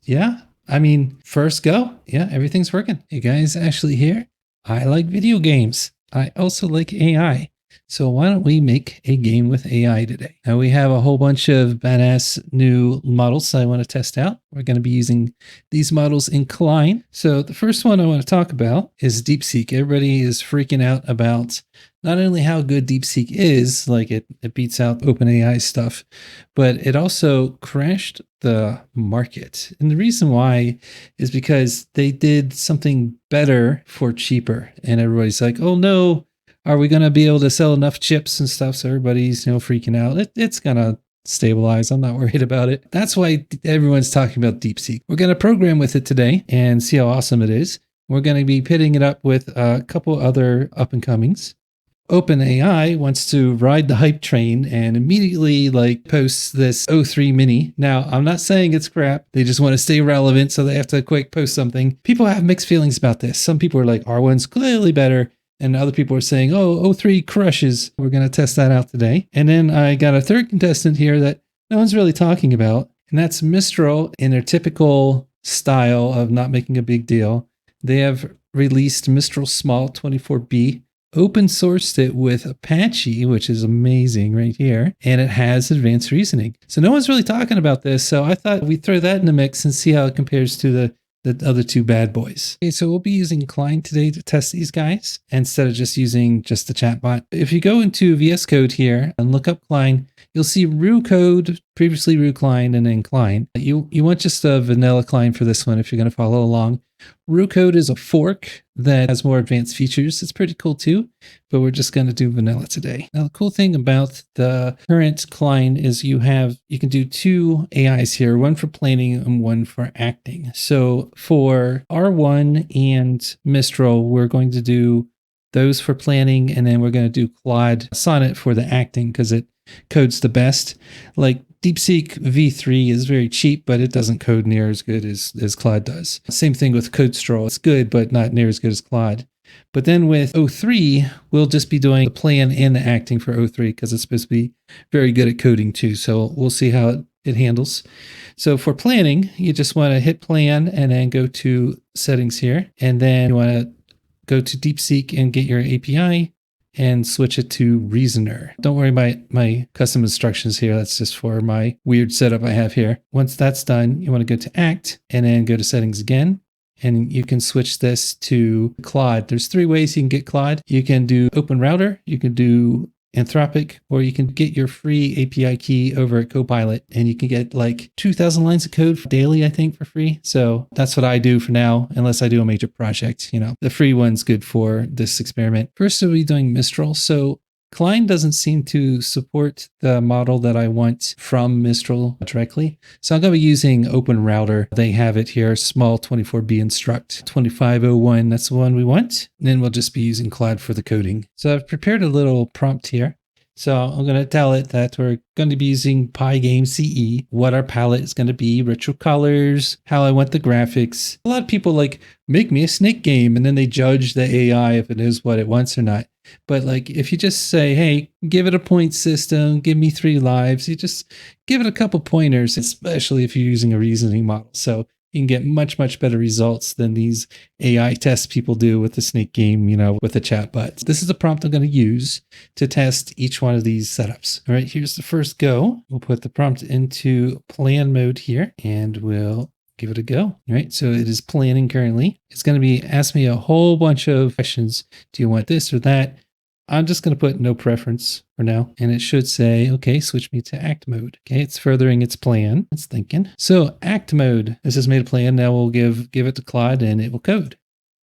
Yeah. I mean, first go. Yeah, everything's working. You guys actually here? I like video games. I also like AI. So why don't we make a game with AI today? Now we have a whole bunch of badass new models I want to test out. We're going to be using these models in Cline. So the first one I want to talk about is DeepSeek. Everybody is freaking out about not only how good DeepSeek is, like it beats out OpenAI stuff, but it also crashed the market. And the reason why is because they did something better for cheaper. And everybody's like, oh no, are we going to be able to sell enough chips and stuff? So everybody's, freaking out. It's going to stabilize. I'm not worried about it. That's why everyone's talking about DeepSeek. We're going to program with it today and see how awesome it is. We're going to be pitting it up with a couple other up and comings. OpenAI wants to ride the hype train and immediately posts this O3 mini. Now, I'm not saying it's crap. They just want to stay relevant, so they have to quick post something. People have mixed feelings about this. Some people are like, R1's clearly better. And other people are saying, oh, O3 crushes. We're going to test that out today. And then I got a third contestant here that no one's really talking about. And that's Mistral in their typical style of not making a big deal. They have released Mistral Small 24B. Open sourced it with Apache, which is amazing right here, and it has advanced reasoning. So no one's really talking about this, so I thought we'd throw that in the mix and see how it compares to the other two bad boys. Okay, so we'll be using Cline today to test these guys instead of just using just the chatbot. If you go into VS Code here and look up Cline, you'll see Rue code, previously Rue Cline, and then Cline. You want just a vanilla Cline for this one if you're going to follow along. Rue code is a fork that has more advanced features. It's pretty cool too, but we're just going to do vanilla today. Now, the cool thing about the current Cline is you can do two AIs here, one for planning and one for acting. So for R1 and Mistral, we're going to do those for planning, and then we're going to do Claude Sonnet for the acting because it codes the best. Like DeepSeek V3 is very cheap, but it doesn't code near as good as Claude does. Same thing with CodeStrol. It's good, but not near as good as Claude. But then with O3, we'll just be doing the plan and the acting for O3 because it's supposed to be very good at coding too. So we'll see how it handles. So for planning, you just want to hit plan and then go to settings here. And then you want to go to DeepSeek and get your API and switch it to Reasoner. Don't worry about my custom instructions here. That's just for my weird setup I have here. Once that's done, you want to go to Act and then go to Settings again. And you can switch this to Claude. There's three ways you can get Claude. You can do Open Router, you can do Anthropic, or you can get your free API key over at Copilot, and you can get like 2,000 lines of code daily, I think, for free. So that's what I do for now, unless I do a major project. The free one's good for this experiment. First, we'll be doing Mistral. So Cline doesn't seem to support the model that I want from Mistral directly. So I'm going to be using Open Router. They have it here, small 24B instruct 2501. That's the one we want. And then we'll just be using Claude for the coding. So I've prepared a little prompt here. So I'm going to tell it that we're going to be using Pygame CE, what our palette is going to be, retro colors, how I want the graphics. A lot of people make me a snake game, and then they judge the AI if it is what it wants or not. But if you just say, hey, give it a point system, give me 3 lives, you just give it a couple pointers, especially if you're using a reasoning model. So you can get much, much better results than these AI tests people do with the snake game, with the chatbots. This is the prompt I'm going to use to test each one of these setups. All right, here's the first go. We'll put the prompt into plan mode here, and we'll give it a go. All right, so it is planning currently. It's going to be asking me a whole bunch of questions. Do you want this or that? I'm just going to put no preference for now. And it should say, okay, switch me to act mode. Okay, it's furthering its plan. It's thinking. So act mode, this has made a plan. Now we'll give it to Claude and it will code.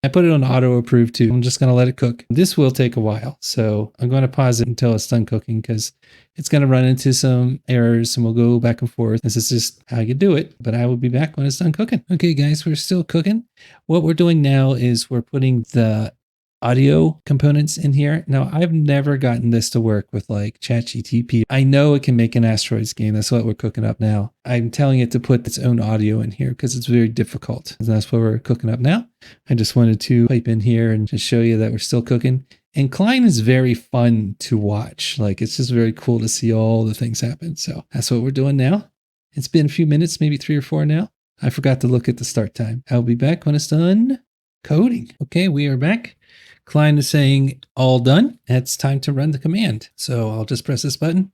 I put it on auto approve too. I'm just going to let it cook. This will take a while. So I'm going to pause it until it's done cooking because it's going to run into some errors and we'll go back and forth. This is just how you do it, but I will be back when it's done cooking. Okay, guys, we're still cooking. What we're doing now is we're putting the audio components in here. Now, I've never gotten this to work with ChatGTP. I know it can make an asteroids game. That's what we're cooking up now. I'm telling it to put its own audio in here because it's very difficult. And that's what we're cooking up now. I just wanted to pipe in here and just show you that we're still cooking. And Cline is very fun to watch. It's just very cool to see all the things happen. So that's what we're doing now. It's been a few minutes, maybe 3 or 4 now. I forgot to look at the start time. I'll be back when it's done coding. Okay, we are back. Cline is saying all done. It's time to run the command. So I'll just press this button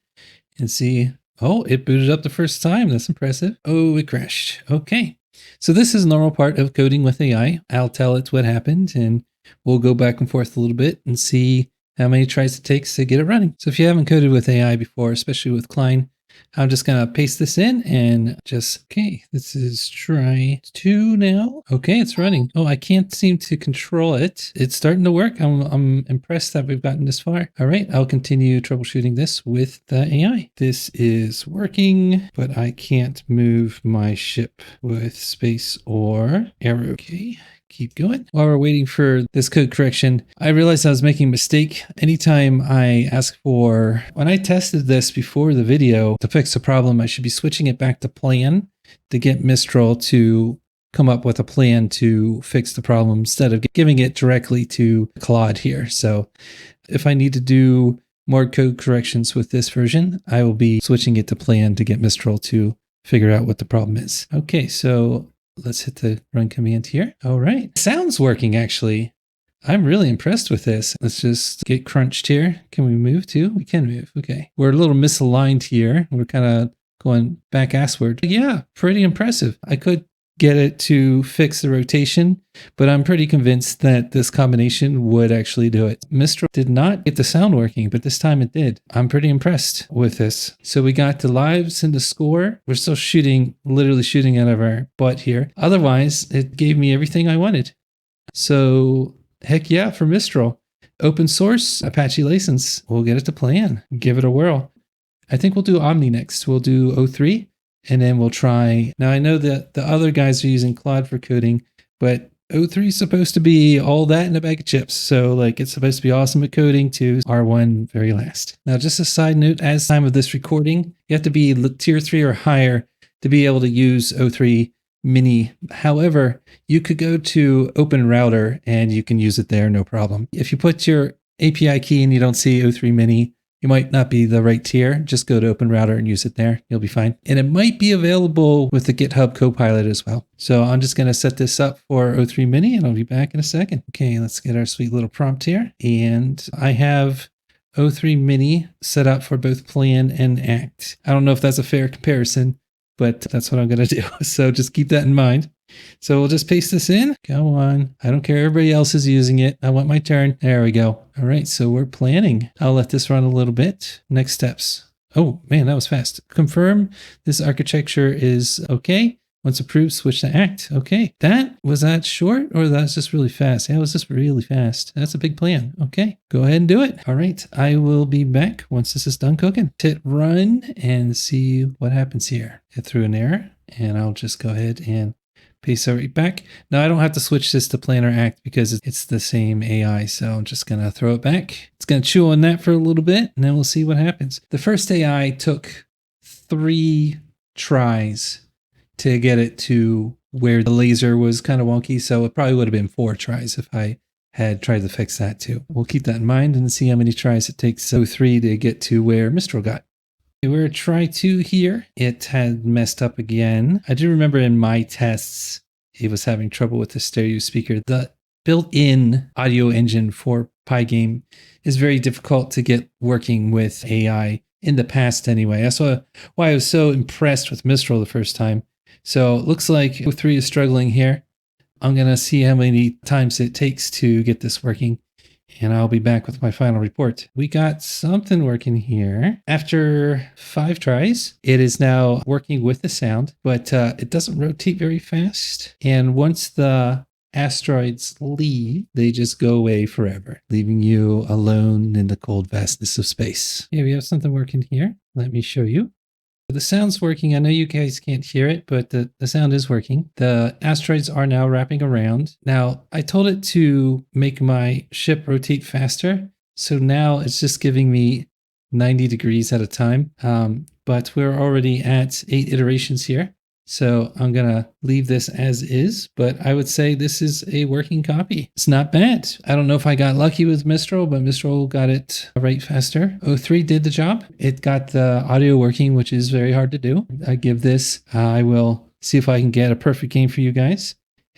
and see. Oh, it booted up the first time. That's impressive. Oh, it crashed. Okay. So this is a normal part of coding with AI. I'll tell it what happened and we'll go back and forth a little bit and see how many tries it takes to get it running. So if you haven't coded with AI before, especially with Cline, I'm just going to paste this in and just, okay, this is try 2 now. Okay, it's running. Oh, I can't seem to control it. It's starting to work. I'm impressed that we've gotten this far. All right, I'll continue troubleshooting this with the AI. This is working, but I can't move my ship with space or arrow. Okay. Keep going. While we're waiting for this code correction, I realized I was making a mistake. Anytime I ask for, when I tested this before the video to fix the problem, I should be switching it back to plan to get Mistral to come up with a plan to fix the problem instead of giving it directly to Claude here. So if I need to do more code corrections with this version, I will be switching it to plan to get Mistral to figure out what the problem is. Okay, so let's hit the run command here. All right. Sound's working, actually. I'm really impressed with this. Let's just get crunched here. Can we move too? We can move. Okay. We're a little misaligned here. We're kind of going back assward. Yeah, pretty impressive. I could get it to fix the rotation, but I'm pretty convinced that this combination would actually do it. Mistral did not get the sound working, but this time it did. I'm pretty impressed with this. So we got the lives and the score. We're still shooting, literally shooting out of our butt here. Otherwise, it gave me everything I wanted. So heck yeah for Mistral. Open source, Apache license. We'll get it to plan. Give it a whirl. I think we'll do Omni next. We'll do O3. And then we'll try. Now I know that the other guys are using Claude for coding, but O3 is supposed to be all that in a bag of chips. So like it's supposed to be awesome at coding too. R1 very last. Now just a side note, as time of this recording, you have to be tier 3 or higher to be able to use O3 mini. However, you could go to Open Router and you can use it there, no problem. If you put your API key and you don't see O3 mini, you might not be the right tier. Just go to Open Router and use it there. You'll be fine. And it might be available with the GitHub Copilot as well. So I'm just going to set this up for O3 Mini and I'll be back in a second. Okay, let's get our sweet little prompt here. And I have O3 Mini set up for both plan and act. I don't know if that's a fair comparison, but that's what I'm going to do. So just keep that in mind. So we'll just paste this in. Come on. I don't care. Everybody else is using it. I want my turn. There we go. All right. So we're planning. I'll let this run a little bit. Next steps. Oh man, that was fast. Confirm this architecture is okay. Once approved, switch to act. Okay. Was that short or that's just really fast? Yeah, it was just really fast. That's a big plan. Okay. Go ahead and do it. All right. I will be back once this is done cooking. Hit run and see what happens here. It threw an error and I'll just go ahead and paste it right back. Now I don't have to switch this to plan or act because it's the same AI. So I'm just going to throw it back. It's going to chew on that for a little bit and then we'll see what happens. The first AI took 3 tries to get it to where the laser was kind of wonky. So it probably would have been 4 tries if I had tried to fix that too. We'll keep that in mind and see how many tries it takes O3 to get to where Mistral got. We're at try 2 here. It had messed up again. I do remember in my tests, it was having trouble with the stereo speaker. The built-in audio engine for Pygame is very difficult to get working with AI in the past anyway. That's why I was so impressed with Mistral the first time. So it looks like O3 is struggling here. I'm going to see how many times it takes to get this working. And I'll be back with my final report. We got something working here. After 5 tries, it is now working with the sound, but it doesn't rotate very fast. And once the asteroids leave, they just go away forever, leaving you alone in the cold vastness of space. Yeah, we have something working here. Let me show you. The sound's working. I know you guys can't hear it, but the sound is working. The asteroids are now wrapping around. Now, I told it to make my ship rotate faster. So now it's just giving me 90 degrees at a time. But we're already at 8 iterations here. So I'm going to leave this as is, but I would say this is a working copy. It's not bad. I don't know if I got lucky with Mistral, but Mistral got it right faster. O3 did the job. It got the audio working, which is very hard to do. I give this, I will see if I can get a perfect game for you guys.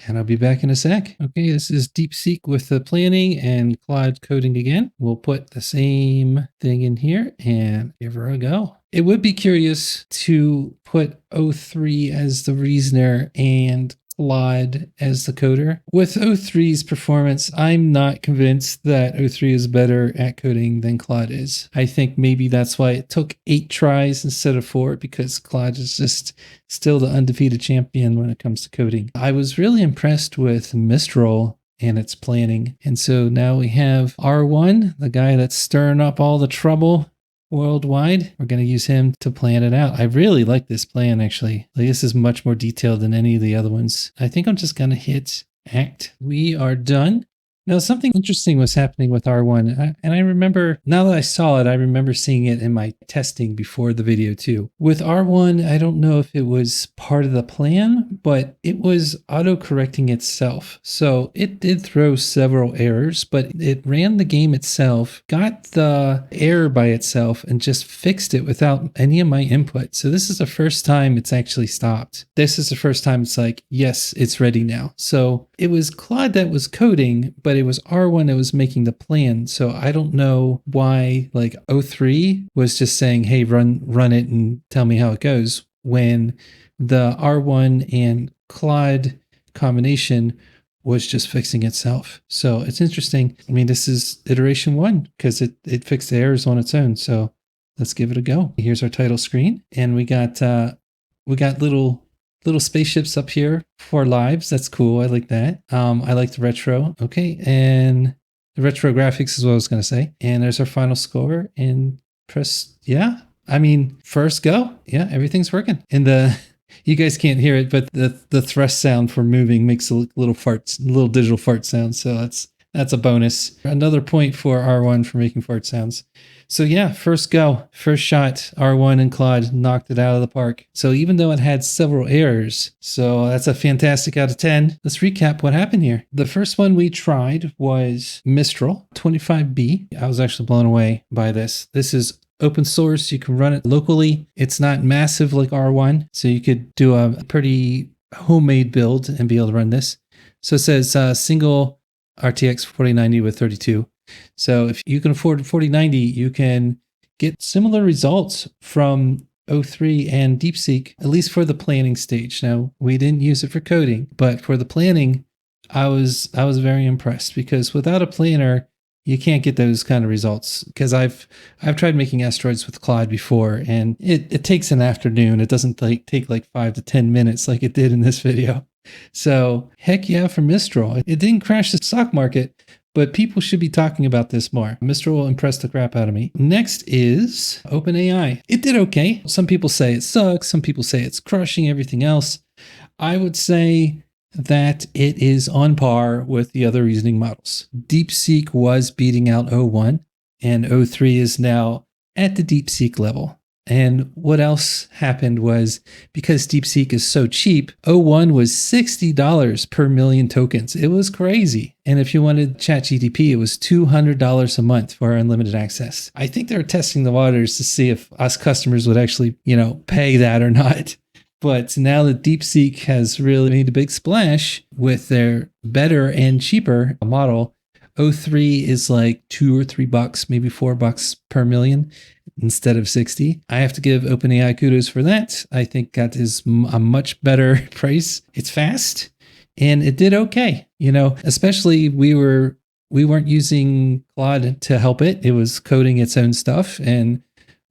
And I'll be back in a sec. Okay, this is DeepSeek with the planning and Cloud coding again. We'll put the same thing in here and give her a go. It would be curious to put O3 as the reasoner and Claude as the coder. With O3's performance, I'm not convinced that O3 is better at coding than Claude is. I think maybe that's why it took 8 tries instead of 4, because Claude is just still the undefeated champion when it comes to coding. I was really impressed with Mistral and its planning. And so now we have R1, the guy that's stirring up all the trouble worldwide. We're going to use him to plan it out. I really like this plan, actually. Like, this is much more detailed than any of the other ones. I think I'm just going to hit act. We are done. Now, something interesting was happening with R1, and I remember, now that I saw it, I remember seeing it in my testing before the video too. With R1, I don't know if it was part of the plan, but it was auto-correcting itself. So it did throw several errors, but it ran the game itself, got the error by itself, and just fixed it without any of my input. So this is the first time it's actually stopped. This is the first time it's like, yes, it's ready now. So it was Claude that was coding, but it was R1 that was making the plan. So I don't know why like O3 was just saying, hey, run it and tell me how it goes, when the R1 and Claude combination was just fixing itself. So it's interesting. I mean, this is iteration 1 because it fixed the errors on its own. So let's give it a go. Here's our title screen, and we got little spaceships up here for lives. That's cool. I like that. I like the retro. Okay. And the retro graphics is what I was going to say. And there's our final score, and press. Yeah. I mean, first go. Yeah. Everything's working. And you guys can't hear it, but the thrust sound for moving makes a little digital fart sound. So that's a bonus. Another point for R1 for making fart sounds. So yeah, first go, first shot, R1 and Claude knocked it out of the park. So even though it had several errors, so that's a fantastic out of 10. Let's recap what happened here. The first one we tried was Mistral 25B. I was actually blown away by this. This is open source. You can run it locally. It's not massive like R1. So you could do a pretty homemade build and be able to run this. So it says single RTX 4090 with 32. So if you can afford 4090, you can get similar results from O3 and DeepSeek, at least for the planning stage. Now, we didn't use it for coding, but for the planning, I was very impressed, because without a planner, you can't get those kind of results. Because I've tried making asteroids with Cline before, and it takes an afternoon. It doesn't take like 5 to 10 minutes like it did in this video. So heck yeah for Mistral. It didn't crash the stock market, but people should be talking about this more. Mistral impressed the crap out of me. Next is OpenAI. It did okay. Some people say it sucks. Some people say it's crushing everything else. I would say that it is on par with the other reasoning models. DeepSeek was beating out O1, and O3 is now at the DeepSeek level. And what else happened was, because DeepSeek is so cheap, O1 was $60 per million tokens. It was crazy. And if you wanted ChatGPT, it was $200 a month for unlimited access. I think they're testing the waters to see if us customers would actually, pay that or not. But now that DeepSeek has really made a big splash with their better and cheaper model, O3 is like $2 or $3, maybe $4 per million instead of 60. I have to give OpenAI kudos for that. I think that is a much better price. It's fast, and it did okay. Especially we weren't using Claude to help it. It was coding its own stuff, and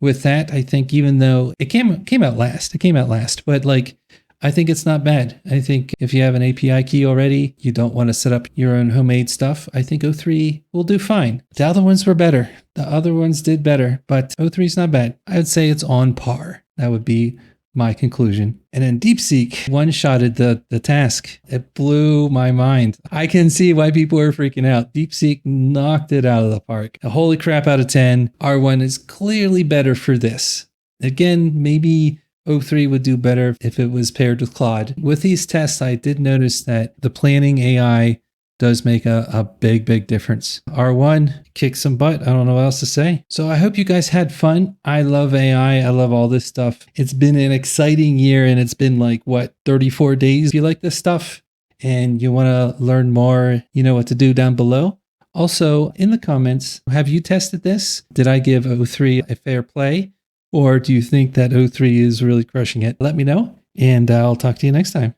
with that, I think even though it came out last, but like, I think it's not bad. I think if you have an API key already, you don't want to set up your own homemade stuff, I think O3 will do fine. The other ones were better. The other ones did better, but O3 is not bad. I would say it's on par. That would be my conclusion. And then DeepSeek one-shotted the task. It blew my mind. I can see why people are freaking out. DeepSeek knocked it out of the park. A holy crap out of 10. R1 is clearly better for this. Again, maybe O3 would do better if it was paired with Claude. With these tests, I did notice that the planning AI does make a big difference. R1 kicks some butt. I don't know what else to say. So I hope you guys had fun. I love AI. I love all this stuff. It's been an exciting year, and it's been like, what, 34 days? If you like this stuff and you want to learn more, you know what to do down below. Also, in the comments, have you tested this? Did I give O3 a fair play? Or do you think that O3 is really crushing it? Let me know, and I'll talk to you next time.